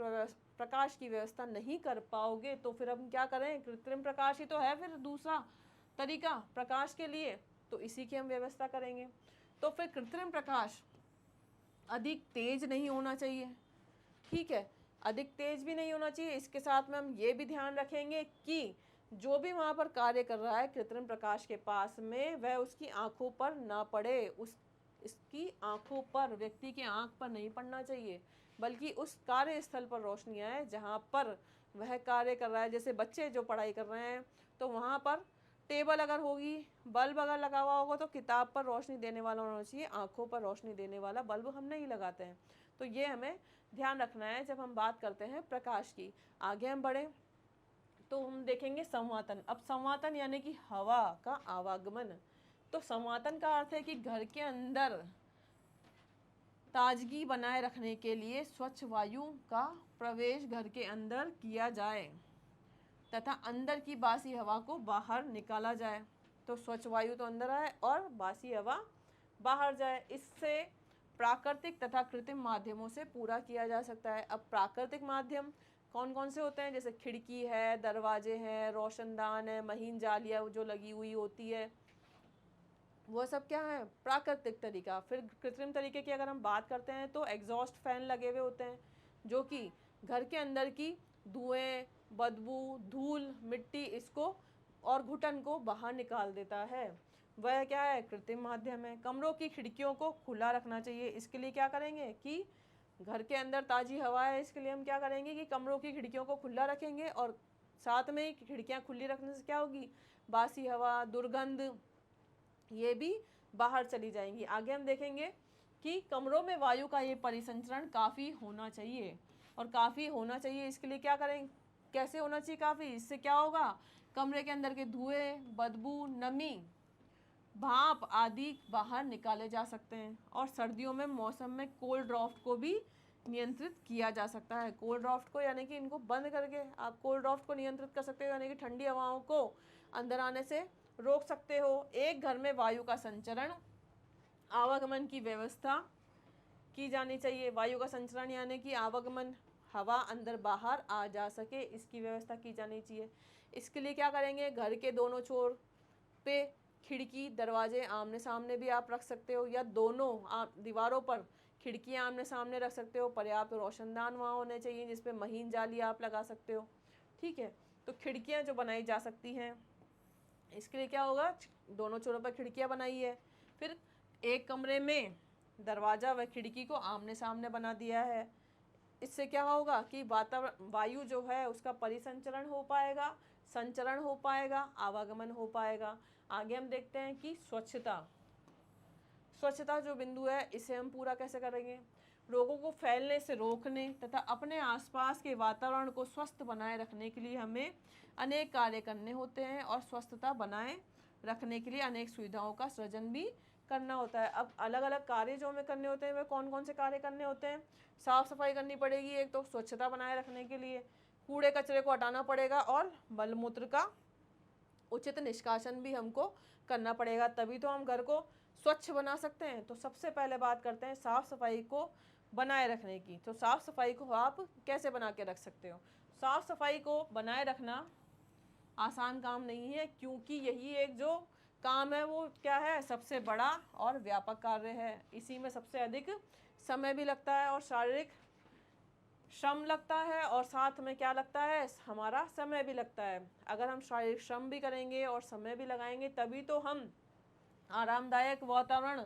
प्रकाश की व्यवस्था नहीं कर पाओगे तो फिर हम क्या करें, कृत्रिम प्रकाश ही तो है फिर दूसरा तरीका प्रकाश के लिए, तो इसी की हम व्यवस्था करेंगे। तो फिर कृत्रिम प्रकाश अधिक तेज नहीं होना चाहिए, ठीक है, अधिक तेज भी नहीं होना चाहिए। इसके साथ में हम ये भी ध्यान रखेंगे कि जो भी वहाँ पर कार्य कर रहा है कृत्रिम प्रकाश के पास में, वह उसकी आंखों पर ना पड़े। इसकी आंखों पर, व्यक्ति की आंख पर नहीं पड़ना चाहिए, बल्कि उस कार्यस्थल पर रोशनी आए जहाँ पर वह कार्य कर रहा है। जैसे बच्चे जो पढ़ाई कर रहे हैं तो वहाँ पर टेबल अगर होगी, बल्ब अगर लगा हुआ होगा तो किताब पर रोशनी देने वाला होना चाहिए, आंखों पर रोशनी देने वाला बल्ब हम नहीं लगाते हैं। तो ये हमें ध्यान रखना है जब हम बात करते हैं प्रकाश की। आगे हम बढ़े तो हम देखेंगे संवातन। अब संवातन यानी कि हवा का आवागमन। तो संवातन का अर्थ है कि घर के अंदर ताजगी बनाए रखने के लिए स्वच्छ वायु का प्रवेश घर के अंदर किया जाए तथा अंदर की बासी हवा को बाहर निकाला जाए। तो स्वच्छ वायु तो अंदर आए और बासी हवा बाहर जाए। इससे प्राकृतिक तथा कृत्रिम माध्यमों से पूरा किया जा सकता है। अब प्राकृतिक माध्यम कौन कौन से होते हैं, जैसे खिड़की है, दरवाजे हैं, रोशनदान है, महीन जालियाँ जो लगी हुई होती है, वो सब क्या है, प्राकृतिक तरीका। फिर कृत्रिम तरीके की अगर हम बात करते हैं तो एग्जॉस्ट फैन लगे हुए होते हैं जो कि घर के अंदर की धुएं, बदबू, धूल, मिट्टी इसको और घुटन को बाहर निकाल देता है। वह क्या है, कृत्रिम माध्यम है। कमरों की खिड़कियों को खुला रखना चाहिए, इसके लिए क्या करेंगे कि घर के अंदर ताज़ी हवा है, इसके लिए हम क्या करेंगे कि कमरों की खिड़कियों को खुला रखेंगे। और साथ में खिड़कियां खुली रखने से क्या होगी, बासी हवा, दुर्गंध, ये भी बाहर चली जाएंगी। आगे हम देखेंगे कि कमरों में वायु का ये परिसंचरण काफ़ी होना चाहिए, और काफ़ी होना चाहिए इसके लिए क्या करें, कैसे होना चाहिए काफ़ी, इससे क्या होगा, कमरे के अंदर के धुएं, बदबू, नमी, भाप आदि बाहर निकाले जा सकते हैं। और सर्दियों में मौसम में कोल्ड ड्राफ्ट को भी नियंत्रित किया जा सकता है। कोल्ड ड्राफ्ट को यानी कि इनको बंद करके आप कोल्ड ड्राफ्ट को नियंत्रित कर सकते हो, यानी कि ठंडी हवाओं को अंदर आने से रोक सकते हो। एक घर में वायु का संचरण, आवागमन की व्यवस्था की जानी चाहिए। वायु का संचरण यानी कि आवागमन, हवा अंदर बाहर आ जा सके, इसकी व्यवस्था की जानी चाहिए। इसके लिए क्या करेंगे, घर के दोनों छोर पे खिड़की दरवाजे आमने सामने भी आप रख सकते हो, या दोनों दीवारों पर खिड़कियाँ आमने सामने रख सकते हो। पर्याप्त रोशनदान वहाँ होने चाहिए जिसपे महीन जाली आप लगा सकते हो। ठीक है, तो खिड़कियाँ जो बनाई जा सकती हैं, इसके लिए क्या होगा, दोनों छोरों पर खिड़कियाँ बनाई है, फिर एक कमरे में दरवाज़ा व खिड़की को आमने सामने बना दिया है। इससे क्या होगा कि वातावरण, वायु जो है उसका परिसंचरण हो पाएगा, संचरण हो पाएगा, आवागमन हो पाएगा। आगे हम देखते हैं कि स्वच्छता, स्वच्छता जो बिंदु है इसे हम पूरा कैसे करेंगे, रोगों को फैलने से रोकने तथा अपने आसपास के वातावरण को स्वस्थ बनाए रखने के लिए हमें अनेक कार्य करने होते हैं, और स्वस्थता बनाए रखने के लिए अनेक सुविधाओं का सृजन भी करना होता है। अब अलग अलग कार्य जो हमें करने होते हैं वे कौन कौन से कार्य करने होते हैं, साफ सफाई करनी पड़ेगी, एक तो स्वच्छता बनाए रखने के लिए कूड़े कचरे को हटाना पड़ेगा, और मलमूत्र का उचित निष्कासन भी हमको करना पड़ेगा, तभी तो हम घर को स्वच्छ बना सकते हैं। तो सबसे पहले बात करते हैं साफ सफाई को बनाए रखने की। तो साफ सफाई को आप कैसे बना के रख सकते हो, साफ सफाई को बनाए रखना आसान काम नहीं है, क्योंकि यही एक जो काम है वो क्या है, सबसे बड़ा और व्यापक कार्य है। इसी में सबसे अधिक समय भी लगता है और शारीरिक श्रम लगता है, और साथ में क्या लगता है, हमारा समय भी लगता है। अगर हम शारीरिक श्रम भी करेंगे और समय भी लगाएंगे तभी तो हम आरामदायक वातावरण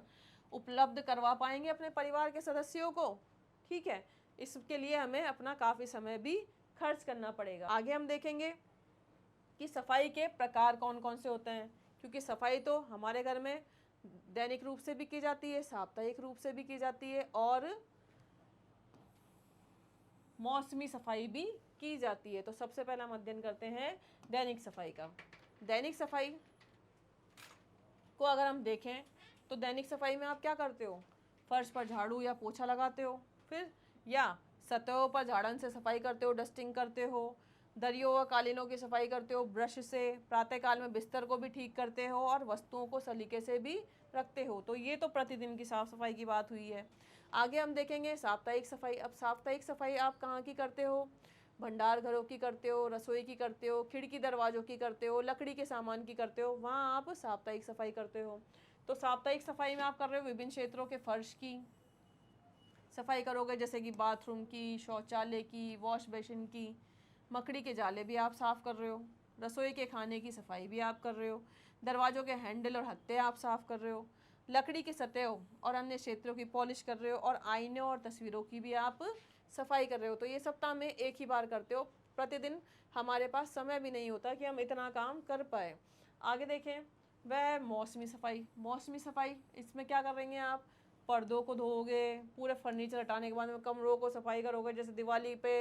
उपलब्ध करवा पाएंगे अपने परिवार के सदस्यों को। ठीक है, इसके लिए हमें अपना काफ़ी समय भी खर्च करना पड़ेगा। आगे हम देखेंगे कि सफाई के प्रकार कौन कौन से होते हैं, क्योंकि सफाई तो हमारे घर में दैनिक रूप से भी की जाती है, साप्ताहिक रूप से भी की जाती है, और मौसमी सफाई भी की जाती है। तो सबसे पहला हम अध्ययन करते हैं दैनिक सफाई का। दैनिक सफाई को अगर हम देखें तो दैनिक सफाई में आप क्या करते हो, फर्श पर झाड़ू या पोछा लगाते हो, फिर या सतहों पर झाड़न से सफाई करते हो, डस्टिंग करते हो, दरियों व कालीनों की सफाई करते हो ब्रश से, प्रातःकाल में बिस्तर को भी ठीक करते हो, और वस्तुओं को सलीके से भी रखते हो। तो ये तो प्रतिदिन की साफ सफाई की बात हुई है। आगे हम देखेंगे साप्ताहिक सफाई। अब साप्ताहिक सफाई आप कहाँ की करते हो, भंडार घरों की करते हो, रसोई की करते हो, खिड़की दरवाज़ों की करते हो, लकड़ी के सामान की करते हो, वहाँ आप साप्ताहिक सफाई करते हो। तो साप्ताहिक सफाई में आप कर रहे हो विभिन्न क्षेत्रों के फर्श की सफाई करोगे, जैसे कि बाथरूम की, शौचालय की, वॉश बेसिन की, मकड़ी के जाले भी आप साफ़ कर रहे हो, रसोई के खाने की सफाई भी आप कर रहे हो, दरवाज़ों के हैंडल और हत्थे आप साफ़ कर रहे हो, लकड़ी की सतहों और अन्य क्षेत्रों की पॉलिश कर रहे हो, और आईनों और तस्वीरों की भी आप सफाई कर रहे हो। तो ये सप्ताह में एक ही बार करते हो, प्रतिदिन हमारे पास समय भी नहीं होता कि हम इतना काम कर पाए। आगे देखें वह मौसमी सफाई। मौसमी सफाई इसमें क्या करेंगे आप, पर्दों को धोओगे, पूरे फर्नीचर हटाने के बाद में कमरों को सफाई करोगे, जैसे दिवाली पे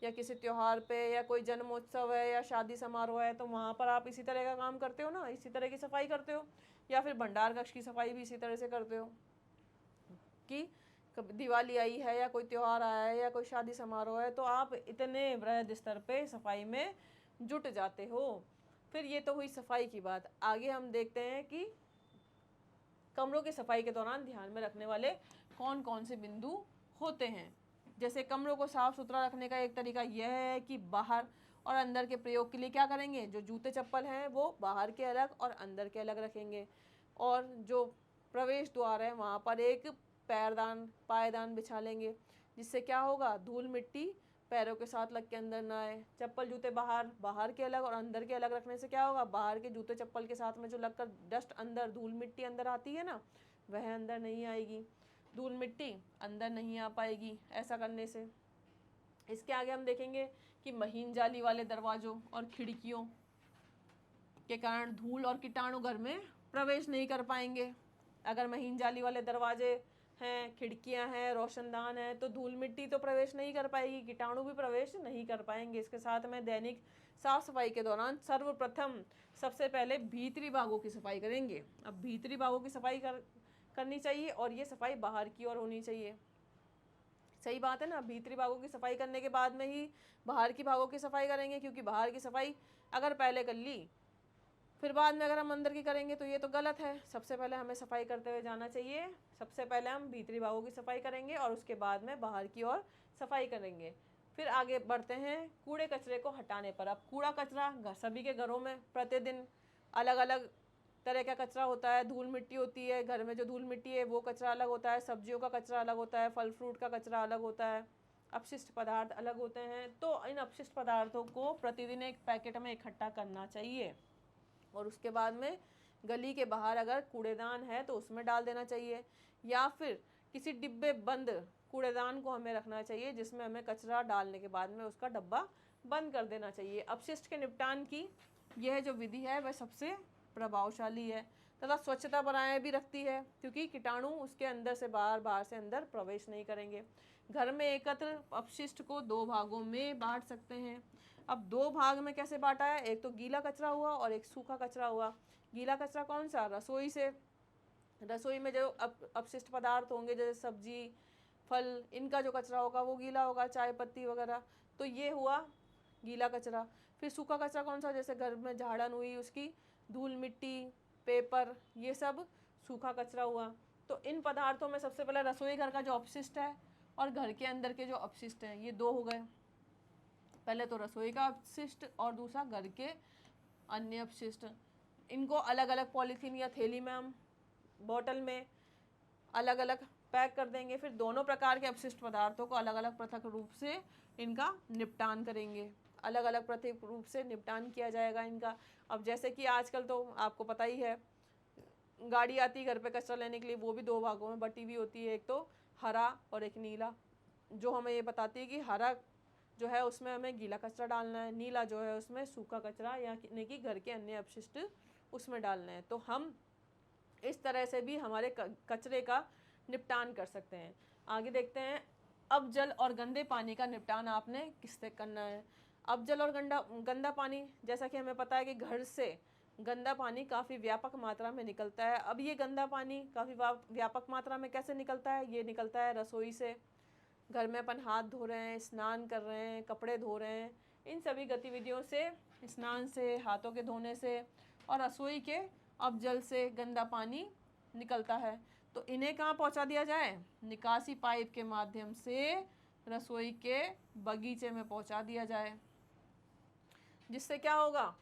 या किसी त्यौहार पे या कोई जन्मोत्सव है या शादी समारोह है तो वहाँ पर आप इसी तरह का काम करते हो ना, इसी तरह की सफाई करते हो। या फिर भंडार कक्ष की सफाई भी इसी तरह से करते हो कि दिवाली आई है या कोई त्यौहार आया है या कोई शादी समारोह है तो आप इतने वृहद स्तर पे सफाई में जुट जाते हो। फिर ये तो हुई सफाई की बात। आगे हम देखते हैं कि कमरों की सफाई के दौरान ध्यान में रखने वाले कौन कौन से बिंदु होते हैं। जैसे कमरों को साफ सुथरा रखने का एक तरीका यह है कि बाहर और अंदर के प्रयोग के लिए क्या करेंगे, जो जूते चप्पल हैं वो बाहर के अलग और अंदर के अलग रखेंगे, और जो प्रवेश द्वार है वहाँ पर एक पैरदान पायदान बिछा लेंगे, जिससे क्या होगा, धूल मिट्टी पैरों के साथ लग के अंदर ना आए। चप्पल जूते बाहर, बाहर के अलग और अंदर के अलग रखने से क्या होगा, बाहर के जूते चप्पल के साथ में जो लगकर डस्ट अंदर, धूल मिट्टी अंदर आती है ना, वह अंदर नहीं आएगी, धूल मिट्टी अंदर नहीं आ पाएगी ऐसा करने से। इसके आगे हम देखेंगे कि महीन जाली वाले दरवाज़ों और खिड़कियों के कारण धूल और कीटाणु घर में प्रवेश नहीं कर पाएंगे। अगर महीन जाली वाले दरवाजे हैं, खिड़कियां हैं, रोशनदान है, तो धूल मिट्टी तो प्रवेश नहीं कर पाएगी, कीटाणु भी प्रवेश नहीं कर पाएंगे। इसके साथ में दैनिक साफ सफाई के दौरान सर्वप्रथम सबसे पहले भीतरी भागों की सफाई करेंगे। अब भीतरी भागों की सफाई करनी चाहिए और ये सफाई बाहर की ओर होनी चाहिए। सही बात है ना, भीतरी भागों की सफाई करने के बाद में ही बाहर की भागों की सफाई करेंगे, क्योंकि बाहर की सफाई अगर पहले कर ली फिर बाद में अगर हम अंदर की करेंगे तो ये तो गलत है। सबसे पहले हमें सफाई करते हुए जाना चाहिए। सबसे पहले हम भीतरी भागों की सफाई करेंगे और उसके बाद में बाहर की ओर सफाई करेंगे। फिर आगे बढ़ते हैं कूड़े कचरे को हटाने पर। अब कूड़ा कचरा सभी के घरों में प्रतिदिन अलग अलग तरह का कचरा होता है। धूल मिट्टी होती है, घर में जो धूल मिट्टी है वो कचरा अलग होता है, सब्जियों का कचरा अलग होता है, फल फ्रूट का कचरा अलग होता है, अपशिष्ट पदार्थ अलग होते हैं। तो इन अपशिष्ट पदार्थों को प्रतिदिन एक पैकेट में इकट्ठा करना चाहिए और उसके बाद में गली के बाहर अगर कूड़ेदान है तो उसमें डाल देना चाहिए, या फिर किसी डिब्बे बंद कूड़ेदान को हमें रखना चाहिए जिसमें हमें कचरा डालने के बाद में उसका डब्बा बंद कर देना चाहिए। अपशिष्ट के निपटान की यह जो विधि है वह सबसे प्रभावशाली है तथा स्वच्छता बनाए भी रखती है, क्योंकि कीटाणु उसके अंदर से बाहर, बाहर से अंदर प्रवेश नहीं करेंगे। घर में एकत्र अपशिष्ट को 2 भागों में बांट सकते हैं। अब 2 भाग में कैसे बांटा है, एक तो गीला कचरा हुआ और एक सूखा कचरा हुआ। गीला कचरा कौन सा, रसोई से, रसोई में जो अपशिष्ट पदार्थ होंगे जैसे सब्जी, फल, इनका जो कचरा होगा वो गीला होगा, चाय पत्ती वगैरह, तो ये हुआ गीला कचरा। फिर सूखा कचरा कौन सा, जैसे घर में झाड़न हुई उसकी धूल मिट्टी, पेपर, ये सब सूखा कचरा हुआ। तो इन पदार्थों में सबसे पहले रसोई घर का जो अपशिष्ट है और घर के अंदर के जो अपशिष्ट हैं, ये 2 हो गए। पहले तो रसोई का अपशिष्ट और दूसरा घर के अन्य अपशिष्ट। इनको अलग अलग पॉलीथीन या थैली में, हम बोतल में अलग अलग पैक कर देंगे। फिर दोनों प्रकार के अपशिष्ट पदार्थों को अलग अलग पृथक रूप से इनका निपटान करेंगे, अलग अलग पृथक रूप से निपटान किया जाएगा इनका। अब जैसे कि आजकल तो आपको पता ही है, गाड़ी आती है घर पे कचरा लेने के लिए, वो भी 2 भागों में बटी हुई होती है, एक तो हरा और एक नीला, जो हमें ये बताती है कि हरा जो है उसमें हमें गीला कचरा डालना है, नीला जो है उसमें सूखा कचरा यानी कि घर के अन्य अपशिष्ट उसमें डालना है। तो हम इस तरह से भी हमारे कचरे का निपटान कर सकते हैं। आगे देखते हैं, अब जल और गंदे पानी का निपटान आपने किससे करना है। अब जल और गंदा पानी, जैसा कि हमें पता है कि घर से गंदा पानी काफ़ी व्यापक मात्रा में निकलता है। अब ये गंदा पानी काफ़ी व्यापक मात्रा में कैसे निकलता है, ये निकलता है रसोई से। घर में अपन हाथ धो रहे हैं, स्नान कर रहे हैं, कपड़े धो रहे हैं, इन सभी गतिविधियों से, स्नान से, हाथों के धोने से और रसोई के अपजल से गंदा पानी निकलता है। तो इन्हें कहाँ पहुँचा दिया जाए, निकासी पाइप के माध्यम से रसोई के बगीचे में पहुँचा दिया जाए, जिससे क्या होगा,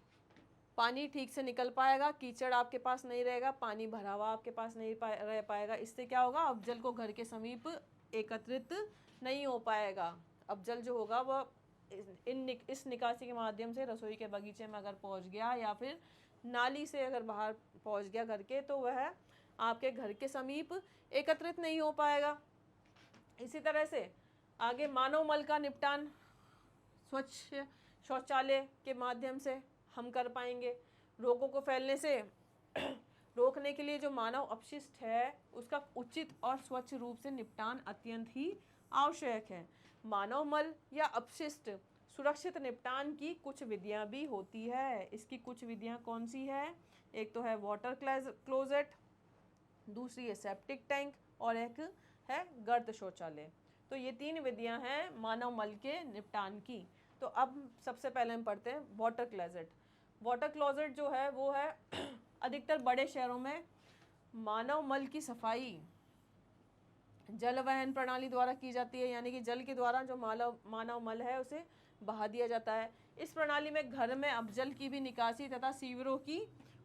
पानी ठीक से निकल पाएगा, कीचड़ आपके पास नहीं रहेगा, पानी भरा हुआ आपके पास नहीं रह पाएगा। इससे क्या होगा, अपजल को घर के समीप एकत्रित नहीं हो पाएगा। अपजल जो होगा वह इस निकासी के माध्यम से रसोई के बगीचे में अगर पहुंच गया या फिर नाली से अगर बाहर पहुंच गया घर के, तो वह आपके घर के समीप एकत्रित नहीं हो पाएगा। इसी तरह से आगे मानव मल का निपटान स्वच्छ शौचालय के माध्यम से हम कर पाएंगे। रोगों को फैलने से रोकने के लिए जो मानव अपशिष्ट है उसका उचित और स्वच्छ रूप से निपटान अत्यंत ही आवश्यक है। मानव मल या अपशिष्ट सुरक्षित निपटान की कुछ विधियां भी होती है। इसकी कुछ विधियां कौन सी है, एक तो है वाटर क्लोजेट, दूसरी है सेप्टिक टैंक और एक है गर्त शौचालय। तो ये 3 विधियां हैं मानव मल के निपटान की। तो अब सबसे पहले हम पढ़ते हैं वाटर क्लोजेट। वाटर क्लोजेट जो है वो है अधिकतर बड़े शहरों में मानव मल की सफाई जल वहन प्रणाली द्वारा की जाती है, यानी कि जल के द्वारा जो मानव मल है उसे बहा दिया जाता है। इस प्रणाली में घर में अपजल की भी निकासी तथा सीवरों की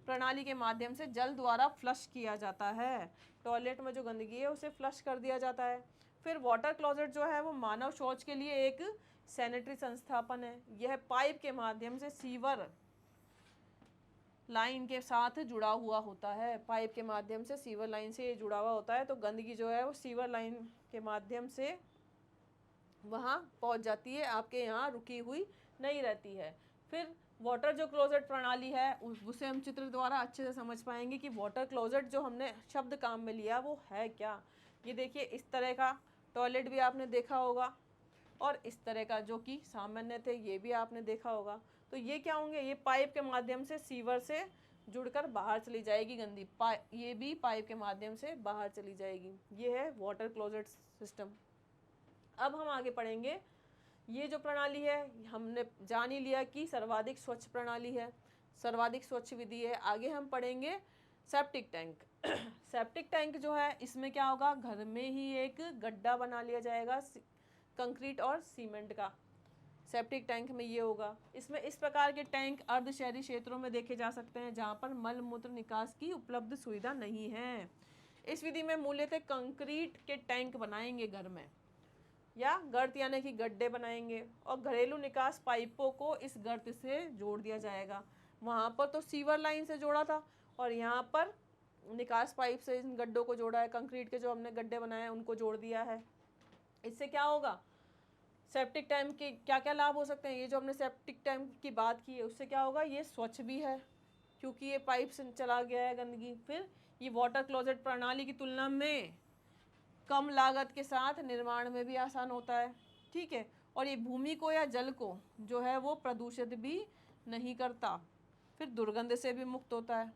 प्रणाली के माध्यम से जल द्वारा फ्लश किया जाता है। टॉयलेट में जो गंदगी है उसे फ्लश कर दिया जाता है। फिर वाटर क्लोजेट जो है वो मानव शौच के लिए एक सैनिटरी संस्थापन है, यह पाइप के माध्यम से सीवर लाइन के साथ जुड़ा हुआ होता है। पाइप के माध्यम से सीवर लाइन से ये जुड़ा हुआ होता है, तो गंदगी जो है वो सीवर लाइन के माध्यम से वहाँ पहुँच जाती है, आपके यहाँ रुकी हुई नहीं रहती है। फिर वाटर जो क्लोजेट प्रणाली है उसे हम चित्र द्वारा अच्छे से समझ पाएंगे कि वाटर क्लोजेट जो हमने शब्द काम में लिया वो है क्या। ये देखिए, इस तरह का टॉयलेट भी आपने देखा होगा और इस तरह का जो कि सामान्य थे ये भी आपने देखा होगा। तो ये क्या होंगे, ये पाइप के माध्यम से सीवर से जुड़कर बाहर चली जाएगी गंदी, ये भी पाइप के माध्यम से बाहर चली जाएगी। ये है वाटर क्लोजेट सिस्टम। अब हम आगे पढ़ेंगे, ये जो प्रणाली है हमने जान ही लिया कि सर्वाधिक स्वच्छ प्रणाली है, सर्वाधिक स्वच्छ विधि है। आगे हम पढ़ेंगे सेप्टिक टैंक। सेप्टिक टैंक जो है इसमें क्या होगा, घर में ही एक गड्ढा बना लिया जाएगा कंक्रीट और सीमेंट का। सेप्टिक टैंक में ये होगा। इसमें इस प्रकार के टैंक अर्ध शहरी क्षेत्रों में देखे जा सकते हैं जहाँ पर मल मूत्र निकास की उपलब्ध सुविधा नहीं है। इस विधि में मूलतः कंक्रीट के टैंक बनाएंगे घर में, या गर्त यानी कि गड्ढे बनाएंगे, और घरेलू निकास पाइपों को इस गर्त से जोड़ दिया जाएगा। वहाँ पर तो सीवर लाइन से जोड़ा था और यहाँ पर निकास पाइप से इन गड्ढों को जोड़ा है, कंक्रीट के जो हमने गड्ढे बनाए हैं उनको जोड़ दिया है। इससे क्या होगा, सेप्टिक टैंक के क्या क्या लाभ हो सकते हैं। ये जो हमने सेप्टिक टैंक की बात की है उससे क्या होगा, ये स्वच्छ भी है क्योंकि ये पाइप से चला गया है गंदगी। फिर ये वाटर क्लोजेट प्रणाली की तुलना में कम लागत के साथ निर्माण में भी आसान होता है, ठीक है। और ये भूमि को या जल को जो है वो प्रदूषित भी नहीं करता। फिर दुर्गंध से भी मुक्त होता है,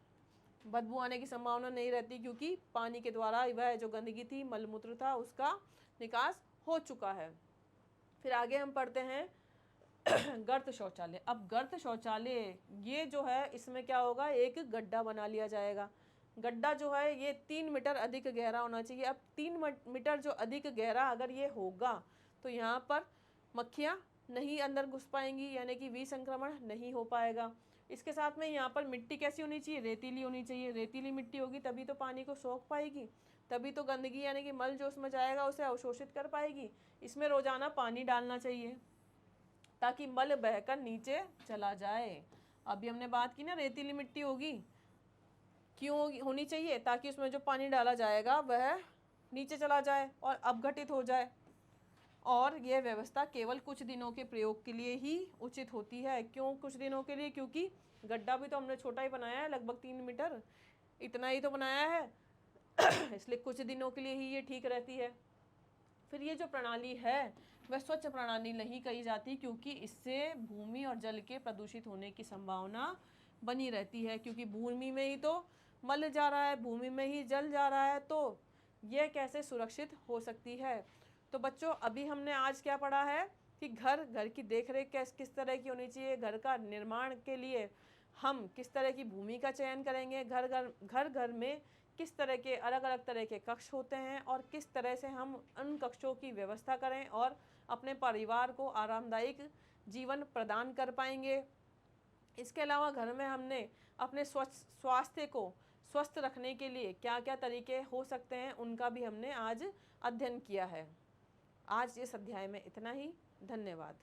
बदबू आने की संभावना नहीं रहती क्योंकि पानी के द्वारा वह जो गंदगी थी, मलमूत्र था, उसका निकास हो चुका है। फिर आगे हम पढ़ते हैं गर्त शौचालय। अब गर्त शौचालय ये जो है इसमें क्या होगा, एक गड्ढा बना लिया जाएगा। गड्ढा जो है ये 3 मीटर अधिक गहरा होना चाहिए। अब 3 मीटर जो अधिक गहरा अगर ये होगा तो यहाँ पर मक्खियाँ नहीं अंदर घुस पाएंगी, यानी कि विसंक्रमण नहीं हो पाएगा। इसके साथ में यहाँ पर मिट्टी कैसी होनी चाहिए, रेतीली होनी चाहिए। रेतीली मिट्टी होगी तभी तो पानी को सोख पाएगी, तभी तो गंदगी यानी कि मल जो उसमें जाएगा उसे अवशोषित कर पाएगी। इसमें रोजाना पानी डालना चाहिए ताकि मल बहकर नीचे चला जाए। अभी हमने बात की ना, रेतीली मिट्टी होगी, क्यों होनी चाहिए, ताकि उसमें जो पानी डाला जाएगा वह नीचे चला जाए और अपघटित हो जाए। और यह व्यवस्था केवल कुछ दिनों के प्रयोग के लिए ही उचित होती है। क्यों कुछ दिनों के लिए, क्योंकि गड्ढा भी तो हमने छोटा ही बनाया है, लगभग 3 मीटर इतना ही तो बनाया है इसलिए कुछ दिनों के लिए ही ये ठीक रहती है। फिर ये जो प्रणाली है वह स्वच्छ प्रणाली नहीं कही जाती क्योंकि इससे भूमि और जल के प्रदूषित होने की संभावना बनी रहती है, क्योंकि भूमि में ही तो मल जा रहा है, भूमि में ही जल जा रहा है, तो यह कैसे सुरक्षित हो सकती है। तो बच्चों अभी हमने आज क्या पढ़ा है कि घर की देखरेख किस तरह की होनी चाहिए, घर का निर्माण के लिए हम किस तरह की भूमि का चयन करेंगे, घर में किस तरह के अलग अलग तरह के कक्ष होते हैं और किस तरह से हम उन कक्षों की व्यवस्था करें और अपने परिवार को आरामदायक जीवन प्रदान कर पाएंगे। इसके अलावा घर में हमने अपने स्वास्थ्य को स्वस्थ रखने के लिए क्या क्या तरीके हो सकते हैं उनका भी हमने आज अध्ययन किया है। आज इस अध्याय में इतना ही। धन्यवाद।